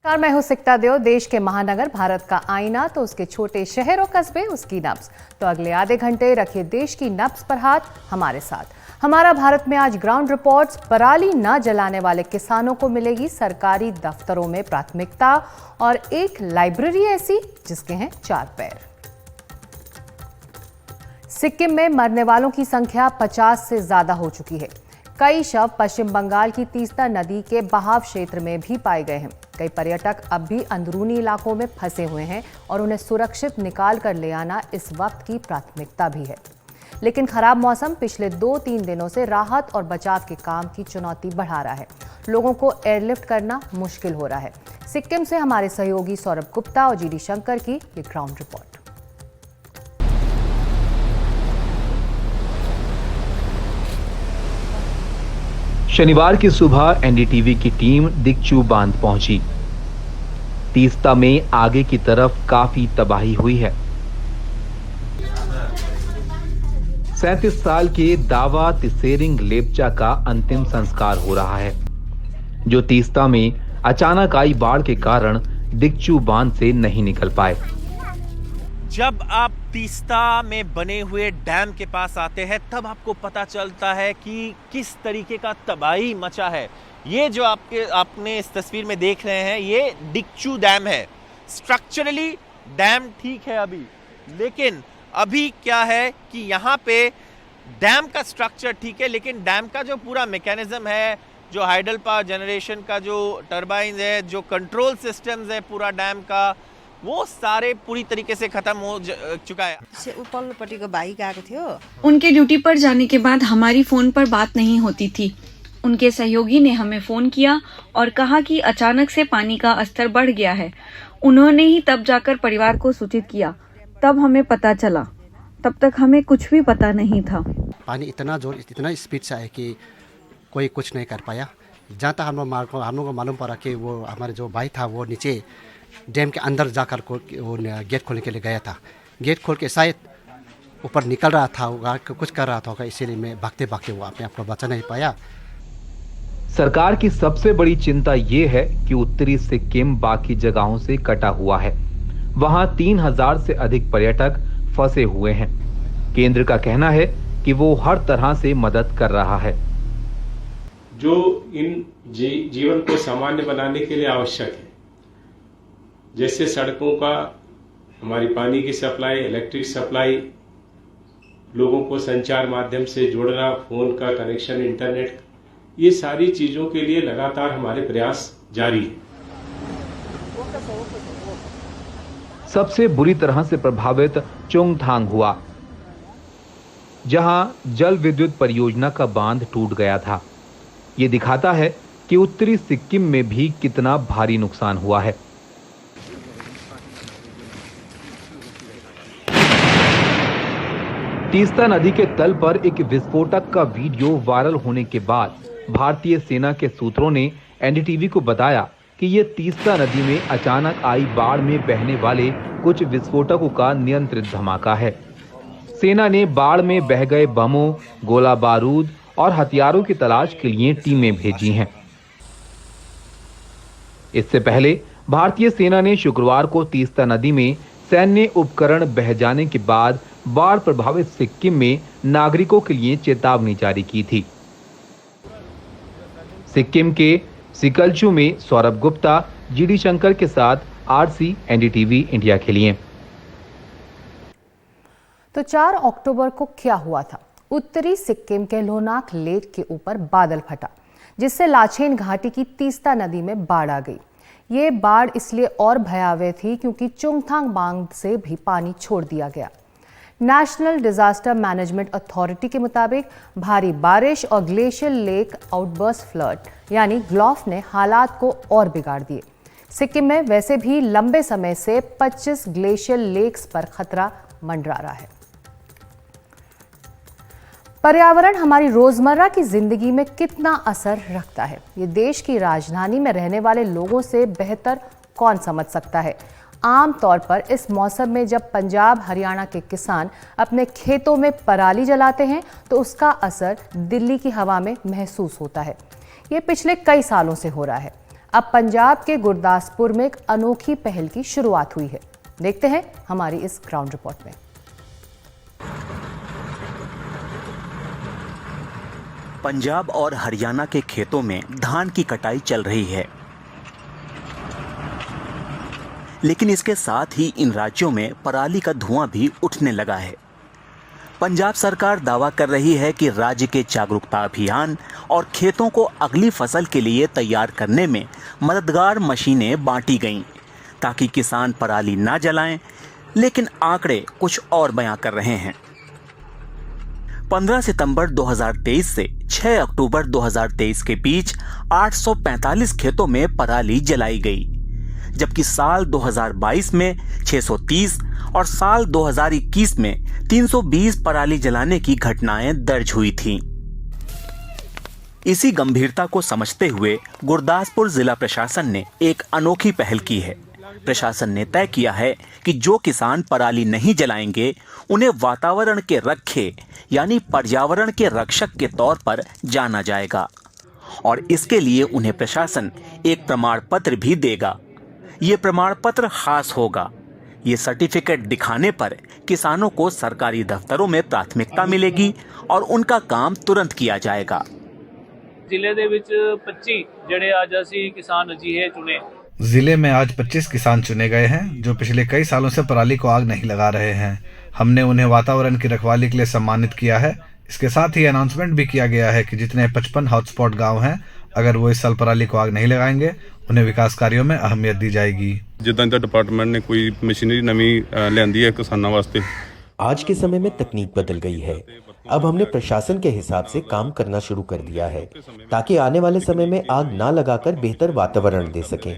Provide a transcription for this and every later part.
और मैं हूं सिकता देव। देश के महानगर भारत का आईना तो उसके छोटे शहर और कस्बे उसकी नब्ज। तो अगले आधे घंटे रखिए देश की नब्ज पर हाथ हमारे साथ। हमारा भारत में आज ग्राउंड रिपोर्ट्स। पराली न जलाने वाले किसानों को मिलेगी सरकारी दफ्तरों में प्राथमिकता और एक लाइब्रेरी ऐसी जिसके हैं 4 पैर। सिक्किम में मरने वालों की संख्या 50 से ज्यादा हो चुकी है। कई शव पश्चिम बंगाल की तीस्ता नदी के बहाव क्षेत्र में भी पाए गए हैं। कई पर्यटक अब भी अंदरूनी इलाकों में फंसे हुए हैं और उन्हें सुरक्षित निकाल कर ले आना इस वक्त की प्राथमिकता भी है। लेकिन खराब मौसम पिछले 2-3 दिनों से राहत और बचाव के काम की चुनौती बढ़ा रहा है। लोगों को एयरलिफ्ट करना मुश्किल हो रहा है। सिक्किम से हमारे सहयोगी सौरभ गुप्ता और जीडी शंकर की ये ग्राउंड रिपोर्ट। शनिवार की सुबह एनडीटीवी की टीम दिक्चू बांध पहुंची। तीस्ता में आगे की तरफ काफी तबाही हुई है। 37 साल के दावा तिसेरिंग लेप्चा का अंतिम संस्कार हो रहा है, जो तीस्ता में अचानक आई बाढ़ के कारण दिक्चू बांध से नहीं निकल पाए। जब आप तीस्ता में बने हुए डैम के पास आते हैं तब आपको पता चलता है कि किस तरीके का तबाही मचा है। ये जो आपने इस तस्वीर में देख रहे हैं ये दिक्चू डैम है। स्ट्रक्चरली डैम ठीक है अभी, लेकिन अभी क्या है कि यहाँ पे डैम का स्ट्रक्चर ठीक है, लेकिन डैम का जो पूरा मैकेनिज्म है, जो हाइडल पावर जनरेशन का जो टर्बाइन है, जो कंट्रोल सिस्टम्स है पूरा डैम का, वो सारे पूरी तरीके से खत्म हो चुका है। उपल्लोपट्टिको भाइ गएको थियो। उनके ड्यूटी पर जाने के बाद हमारी फोन पर बात नहीं होती थी। उनके सहयोगी ने हमें फोन किया और कहा कि अचानक से पानी का स्तर बढ़ गया है। उन्होंने ही तब जाकर परिवार को सूचित किया, तब हमें पता चला। तब तक हमें कुछ भी पता नहीं था। पानी इतना जोर, इतना स्पीड से है कि कोई कुछ नहीं कर पाया। जहाँ तक हम लोग को मालूम पड़ा कि वो हमारे जो भाई था वो नीचे डैम के अंदर जाकर वो गेट खोलने के लिए गया था। गेट खोल के शायद ऊपर निकल रहा था, कुछ कर रहा था, इसीलिए मैं भागते भागते वो अपने आप को बचा नहीं पाया। सरकार की सबसे बड़ी चिंता ये है कि उत्तरी सिक्किम बाकी जगहों से कटा हुआ है। वहां 3000 से अधिक पर्यटक फंसे हुए हैं। केंद्र का कहना है कि वो हर तरह से मदद कर रहा है। जो इन जीवन को सामान्य बनाने के लिए आवश्यक है, जैसे सड़कों का, हमारी पानी की सप्लाई, इलेक्ट्रिक सप्लाई, लोगों को संचार माध्यम से जोड़ना, फोन का कनेक्शन, इंटरनेट, ये सारी चीजों के लिए लगातार हमारे प्रयास जारी है। सबसे बुरी तरह से प्रभावित चोंगथांग हुआ, जहां जल विद्युत परियोजना का बांध टूट गया था। ये दिखाता है कि उत्तरी सिक्किम में भी कितना भारी नुकसान हुआ है। तीस्ता नदी के तल पर एक विस्फोटक का वीडियो वायरल होने के बाद भारतीय सेना के सूत्रों ने एनडीटीवी को बताया कि यह तीस्ता नदी में अचानक आई बाढ़ में बहने वाले कुछ विस्फोटकों का नियंत्रित धमाका है। सेना ने बाढ़ में बह गए बमों, गोला बारूद और हथियारों की तलाश के लिए टीमें भेजी हैं। इससे पहले भारतीय सेना ने शुक्रवार को तीस्ता नदी में सैन्य उपकरण बह जाने के बाद बाढ़ प्रभावित सिक्किम में नागरिकों के लिए चेतावनी जारी की थी। सिक्किम के सिकलचू में सौरभ गुप्ता, जीडी शंकर के साथ आरसी, एनडीटीवी इंडिया के लिए। तो 4 अक्टूबर को क्या हुआ था? उत्तरी सिक्किम के लोनाक लेक के ऊपर बादल फटा, जिससे लाचेन घाटी की तीस्ता नदी में बाढ़ आ गई। ये बाढ़ इसलिए और भयावह थी क्योंकि चोंगथांग बांध से भी पानी छोड़ दिया गया। नेशनल डिजास्टर मैनेजमेंट अथॉरिटी के मुताबिक भारी बारिश और ग्लेशियर लेक आउटबर्स्ट फ्लड यानी ग्लॉफ ने हालात को और बिगाड़ दिए। सिक्किम में वैसे भी लंबे समय से 25 ग्लेशियर लेक्स पर खतरा मंडरा रहा है। पर्यावरण हमारी रोजमर्रा की जिंदगी में कितना असर रखता है, ये देश की राजधानी में रहने वाले लोगों से बेहतर कौन समझ सकता है। आमतौर पर इस मौसम में जब पंजाब हरियाणा के किसान अपने खेतों में पराली जलाते हैं तो उसका असर दिल्ली की हवा में महसूस होता है। ये पिछले कई सालों से हो रहा है। अब पंजाब के गुरदासपुर में एक अनोखी पहल की शुरुआत हुई है। देखते हैं हमारी इस ग्राउंड रिपोर्ट में। पंजाब और हरियाणा के खेतों में धान की कटाई चल रही है, लेकिन इसके साथ ही इन राज्यों में पराली का धुआं भी उठने लगा है। पंजाब सरकार दावा कर रही है कि राज्य के जागरूकता अभियान और खेतों को अगली फसल के लिए तैयार करने में मददगार मशीनें बांटी गईं ताकि किसान पराली ना जलाएं, लेकिन आंकड़े कुछ और बयां कर रहे हैं। 15 सितंबर 2023 से 6 अक्टूबर 2023 के बीच 845 खेतों में पराली जलाई गई, जबकि साल 2022 में 630 और साल 2021 में 320 पराली जलाने की घटनाएं दर्ज हुई थीं। इसी गंभीरता को समझते हुए गुरदासपुर जिला प्रशासन ने एक अनोखी पहल की है। प्रशासन ने तय किया है कि जो किसान पराली नहीं जलाएंगे उन्हें वातावरण के रक्षे यानी पर्यावरण के रक्षक के तौर पर जाना जाएगा और इसके लिए उन्हें प्रशासन एक प्रमाण पत्र भी देगा। ये प्रमाण पत्र खास होगा। ये सर्टिफिकेट दिखाने पर किसानों को सरकारी दफ्तरों में प्राथमिकता मिलेगी और उनका काम तुरंत किया जाएगा। जिले ਦੇ ਵਿੱਚ 25 ਜਿਹੜੇ आज ਅਸੀਂ किसान अजीहे चुने। जिले में आज 25 किसान चुने गए हैं जो पिछले कई सालों से पराली को आग नहीं लगा रहे हैं। हमने उन्हें वातावरण की रखवाली के लिए सम्मानित किया है। इसके साथ ही अनाउंसमेंट भी किया गया है कि जितने 55 हॉटस्पॉट गांव हैं, अगर वो इस साल पराली को आग नहीं लगाएंगे उन्हें विकास कार्यों में अहमियत दी जाएगी। जिद्दां दा डिपार्टमेंट ने कोई मशीनरी नवी लियांदी है किसानों वास्ते। आज के समय में तकनीक बदल गई है। अब हमने प्रशासन के हिसाब से काम करना शुरू कर दिया है ताकि आने वाले समय में आग ना लगाकर बेहतर वातावरण दे सकें।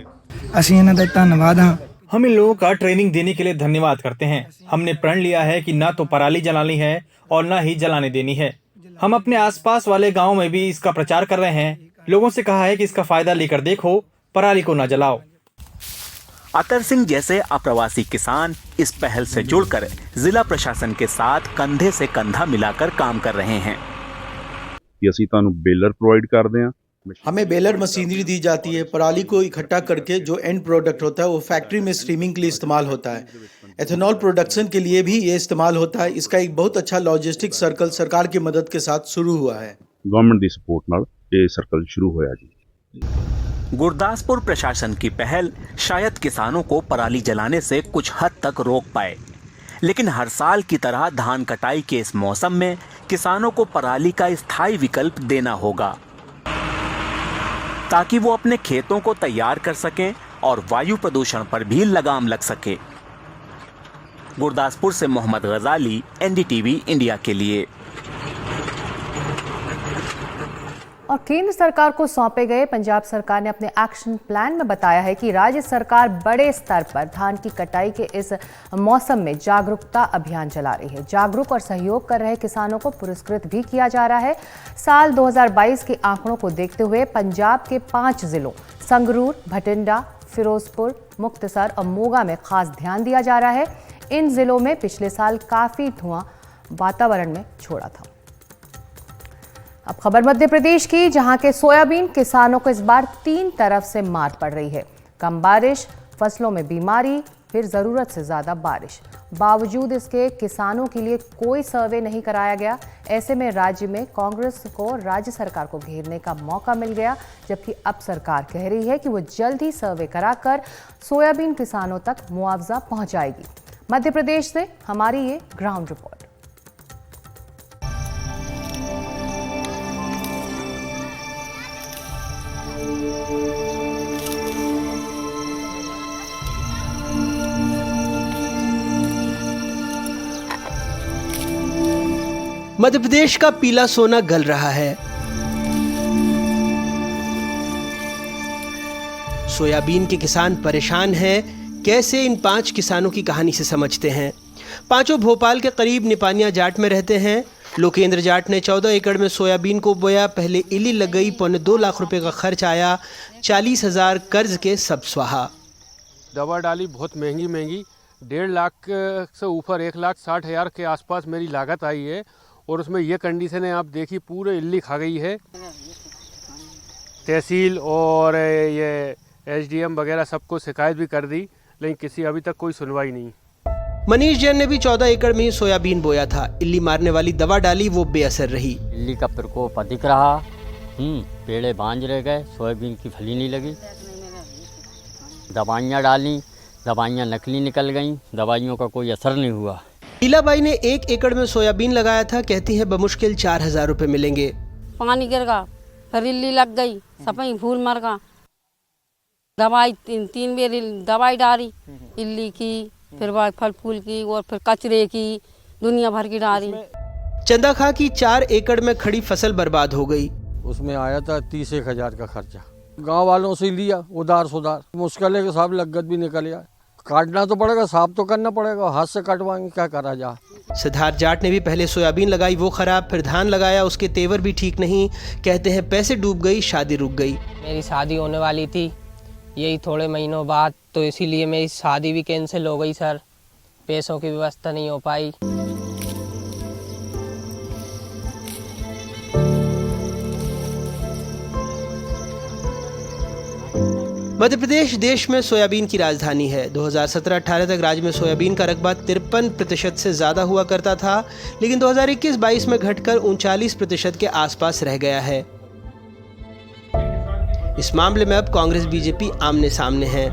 हम इन लोगों का ट्रेनिंग देने के लिए धन्यवाद करते हैं। हमने प्रण लिया है कि ना तो पराली जलानी है और ना ही जलाने देनी है। हम अपने आसपास वाले गाँव में भी इसका प्रचार कर रहे हैं। लोगों से कहा है कि इसका फायदा लेकर देखो, पराली को ना जलाओ। अतर सिंह जैसे अप्रवासी किसान इस पहल से जुड़कर जिला प्रशासन के साथ कंधे से कंधा मिलाकर काम कर रहे हैं। ਅਸੀਂ ਤੁਹਾਨੂੰ बेलर प्रोवाइड करते हैं। हमें बेलर मशीनरी दी जाती है। पराली को इकट्ठा करके जो एंड प्रोडक्ट होता है वो फैक्ट्री में स्ट्रीमिंग के लिए इस्तेमाल होता है। एथेनॉल प्रोडक्शन के लिए भी ये इस्तेमाल होता है। इसका एक बहुत अच्छा लॉजिस्टिक सर्कल सरकार की मदद के साथ शुरू हुआ है। गवर्नमेंट की सपोर्ट नाल ये सर्कल शुरू होया जी। गुरदासपुर प्रशासन की पहल शायद किसानों को पराली जलाने से कुछ हद तक रोक पाए, लेकिन हर साल की तरह धान कटाई के इस मौसम में किसानों को पराली का स्थायी विकल्प देना होगा ताकि वो अपने खेतों को तैयार कर सकें और वायु प्रदूषण पर भी लगाम लग सके। गुरदासपुर से मोहम्मद गजाली, एनडीटीवी इंडिया के लिए। और केंद्र सरकार को सौंपे गए पंजाब सरकार ने अपने एक्शन प्लान में बताया है कि राज्य सरकार बड़े स्तर पर धान की कटाई के इस मौसम में जागरूकता अभियान चला रही है। जागरूक और सहयोग कर रहे किसानों को पुरस्कृत भी किया जा रहा है। साल 2022 के आंकड़ों को देखते हुए पंजाब के 5 जिलों संगरूर, भटिंडा, फिरोजपुर, मुक्तसर और मोगा में खास ध्यान दिया जा रहा है। इन जिलों में पिछले साल काफी धुआं वातावरण में छोड़ा था। अब खबर मध्य प्रदेश की, जहां के सोयाबीन किसानों को इस बार 3 तरफ से मार पड़ रही है। कम बारिश, फसलों में बीमारी, फिर जरूरत से ज्यादा बारिश। बावजूद इसके किसानों के लिए कोई सर्वे नहीं कराया गया। ऐसे में राज्य में कांग्रेस को राज्य सरकार को घेरने का मौका मिल गया, जबकि अब सरकार कह रही है कि वो जल्द ही सर्वे कराकर सोयाबीन किसानों तक मुआवजा पहुंचाएगी। मध्य प्रदेश से हमारी ये ग्राउंड रिपोर्ट। मध्य प्रदेश का पीला सोना गल रहा है। सोयाबीन के किसान परेशान हैं। कैसे, इन 5 किसानों की कहानी से समझते हैं। पांचों भोपाल के करीब निपानिया जाट में रहते हैं। लोकेंद्र जाट ने 14 एकड़ में सोयाबीन को बोया। पहले इली लग गई, 2.25 लाख रुपए का खर्च आया, 40,000 कर्ज के सब स्वाहा। दवा डाली बहुत महंगी 1.5 लाख से ऊपर 1,60,000 के आसपास मेरी लागत आई है। और उसमें ये कंडीशन है, आप देखिए पूरे इल्ली खा गई है। तहसील और ये SDM वगैरह सबको शिकायत भी कर दी, लेकिन किसी अभी तक कोई सुनवाई नहीं। मनीष जैन ने भी 14 एकड़ में ही सोयाबीन बोया था। इल्ली मारने वाली दवा डाली, वो बेअसर रही। इल्ली का प्रकोप अधिक रहा, पेड़े बांझ रह गए, सोयाबीन की फली नहीं लगी। दवाइयाँ डाली, दवाइयाँ नकली निकल गईं, दवाइयों का कोई असर नहीं हुआ। लीलाबाई ने 1 एकड़ में सोयाबीन लगाया था। कहती है बमुश्किल 4000 रुपए मिलेंगे। पानी गिर गया, फिर इल्ली लग गई, सपई फूल मर गया। दवाई 3 बार दवाई डाली, इल्ली की, फिर फल फूल की और फिर कचरे की, दुनिया भर की डाली। चंदा खां की 4 एकड़ में खड़ी फसल बर्बाद हो गई। उसमें आया था 30,000 का खर्चा। गांव वालों से लिया उधार सुधार, मुश्किल है कि साहब लागत भी निकल आए। काटना तो पड़ेगा, साफ तो करना पड़ेगा, हाथ से कटवाएंगे, क्या करा जा। सिद्धार्थ जाट ने भी पहले सोयाबीन लगाई, वो खराब, फिर धान लगाया, उसके तेवर भी ठीक नहीं। कहते हैं पैसे डूब गई, शादी रुक गई। मेरी शादी होने वाली थी यही थोड़े महीनों बाद, तो इसीलिए मेरी शादी भी कैंसिल हो गई सर। पैसों की व्यवस्था नहीं हो पाई। मध्य प्रदेश देश में सोयाबीन की राजधानी है। 2017-18 तक राज्य में सोयाबीन का रकबा 53% से ज़्यादा हुआ करता था, लेकिन 2021-22 में घटकर 39% के आसपास रह गया है। इस मामले में अब कांग्रेस बीजेपी आमने सामने हैं।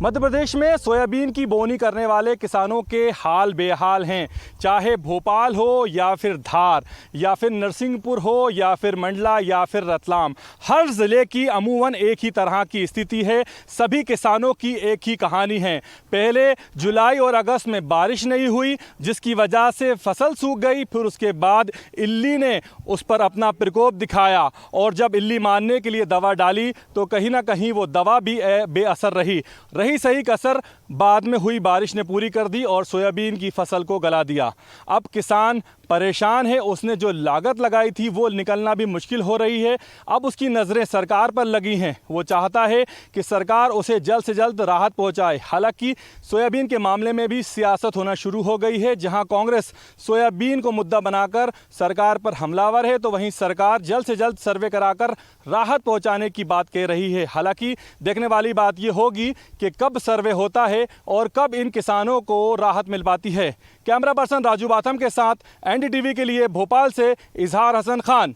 मध्य प्रदेश में सोयाबीन की बोनी करने वाले किसानों के हाल बेहाल हैं। चाहे भोपाल हो या फिर धार या फिर नरसिंहपुर हो या फिर मंडला या फिर रतलाम, हर ज़िले की अमूमन एक ही तरह की स्थिति है। सभी किसानों की एक ही कहानी है। पहले जुलाई और अगस्त में बारिश नहीं हुई, जिसकी वजह से फसल सूख गई। फिर उसके बाद इल्ली ने उस पर अपना प्रकोप दिखाया, और जब इल्ली मारने के लिए दवा डाली तो कहीं ना कहीं वो दवा भी बेअसर रही सही कसर बाद में हुई बारिश ने पूरी कर दी और सोयाबीन की फसल को गला दिया। अब किसान परेशान है। उसने जो लागत लगाई थी वो निकलना भी मुश्किल हो रही है। अब उसकी नज़रें सरकार पर लगी हैं। वो चाहता है कि सरकार उसे जल्द से जल्द राहत पहुंचाए। हालांकि सोयाबीन के मामले में भी सियासत होना शुरू हो गई है। जहां कांग्रेस सोयाबीन को मुद्दा बनाकर सरकार पर हमलावर है, तो वहीं सरकार जल्द से जल्द सर्वे कराकर राहत पहुंचाने की बात कह रही है। हालांकि देखने वाली बात ये होगी कि कब सर्वे होता है और कब इन किसानों को राहत मिल पाती है। कैमरा पर्सन राजू बाथम के साथ NDTV के लिए भोपाल से इजहार हसन खान।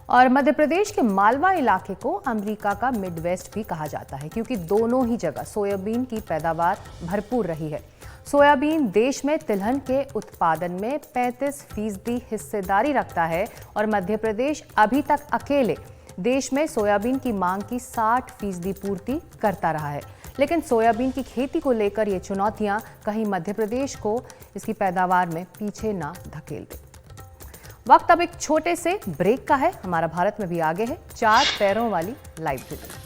और मध्य प्रदेश के मालवा इलाके को अमेरिका का मिडवेस्ट भी कहा जाता है, क्योंकि दोनों ही जगह सोयाबीन की पैदावार भरपूर रही है। सोयाबीन देश में तिलहन के उत्पादन में 35% हिस्सेदारी रखता है और मध्य प्रदेश अभी तक अकेले देश में सोयाबीन की मांग की 60% पूर्ति करता रहा है। लेकिन सोयाबीन की खेती को लेकर ये चुनौतियां कहीं मध्य प्रदेश को इसकी पैदावार में पीछे ना धकेल दे। वक्त अब एक छोटे से ब्रेक का है। हमारा भारत में भी आगे है 4 पैरों वाली लाइब्रेरी।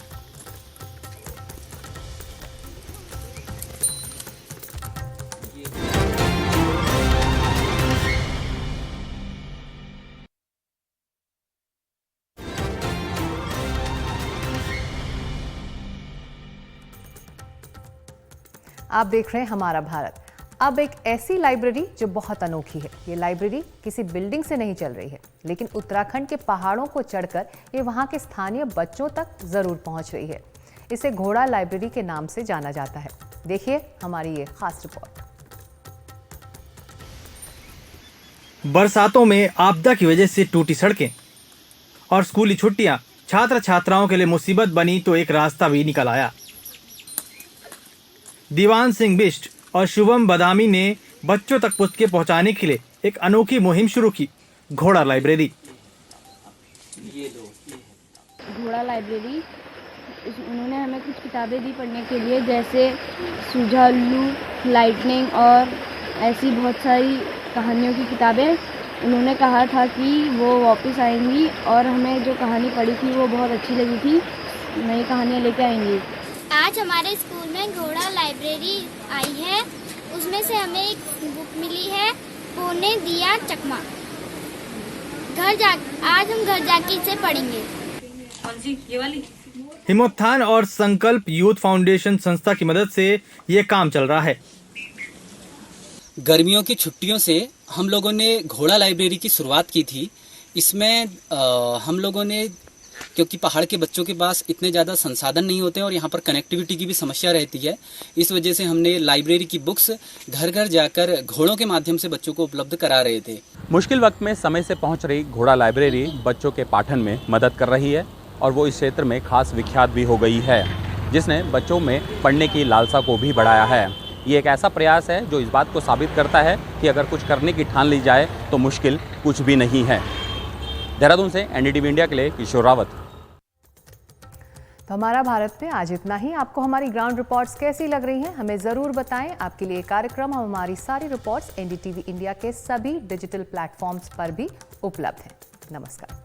आप देख रहे हैं हमारा भारत। अब एक ऐसी लाइब्रेरी जो बहुत अनोखी है। ये लाइब्रेरी किसी बिल्डिंग से नहीं चल रही है, लेकिन उत्तराखंड के पहाड़ों को चढ़कर ये वहाँ के स्थानीय बच्चों तक जरूर पहुँच रही है। इसे घोड़ा लाइब्रेरी के नाम से जाना जाता है। देखिए हमारी ये खास रिपोर्ट। बरसातों में आपदा की वजह से टूटी सड़कें और स्कूली छुट्टियां छात्र छात्राओं के लिए मुसीबत बनी, तो एक रास्ता भी निकल आया। दीवान सिंह बिष्ट और शुभम बदामी ने बच्चों तक पुस्तकें पहुंचाने के लिए एक अनोखी मुहिम शुरू की, घोड़ा लाइब्रेरी। घोड़ा लाइब्रेरी, उन्होंने हमें कुछ किताबें दी पढ़ने के लिए, जैसे सूझा उल्लू, लाइटनिंग और ऐसी बहुत सारी कहानियों की किताबें। उन्होंने कहा था कि वो वापस आएंगी और हमें जो कहानी पढ़ी थी वो बहुत अच्छी लगी थी, नई कहानियाँ लेके आएंगी। आज हमारे स्कूल में घोड़ा लाइब्रेरी आई है, उसमें से हमें एक बुक मिली है, पौने दिया चकमा। आज हम घर जाके इसे पढ़ेंगे। कौन सी, ये वाली? हिमोत्थान और संकल्प यूथ फाउंडेशन संस्था की मदद से ये काम चल रहा है। गर्मियों की छुट्टियों से हम लोगों ने घोड़ा लाइब्रेरी की शुरुआत की थी। इसमें हम लोगों ने, क्योंकि पहाड़ के बच्चों के पास इतने ज़्यादा संसाधन नहीं होते हैं और यहाँ पर कनेक्टिविटी की भी समस्या रहती है, इस वजह से हमने लाइब्रेरी की बुक्स घर घर जाकर घोड़ों के माध्यम से बच्चों को उपलब्ध करा रहे थे। मुश्किल वक्त में समय से पहुंच रही घोड़ा लाइब्रेरी बच्चों के पाठन में मदद कर रही है और वो इस क्षेत्र में खास विख्यात भी हो गई है, जिसने बच्चों में पढ़ने की लालसा को भी बढ़ाया है। ये एक ऐसा प्रयास है जो इस बात को साबित करता है कि अगर कुछ करने की ठान ली जाए तो मुश्किल कुछ भी नहीं है। देहरादून से एनडीटीवी इंडिया के लिए किशोर रावत। तो हमारा भारत में आज इतना ही। आपको हमारी ग्राउंड रिपोर्ट्स कैसी लग रही हैं हमें ज़रूर बताएं। आपके लिए कार्यक्रम और हमारी सारी रिपोर्ट्स एनडीटीवी इंडिया के सभी डिजिटल प्लेटफॉर्म्स पर भी उपलब्ध हैं। नमस्कार।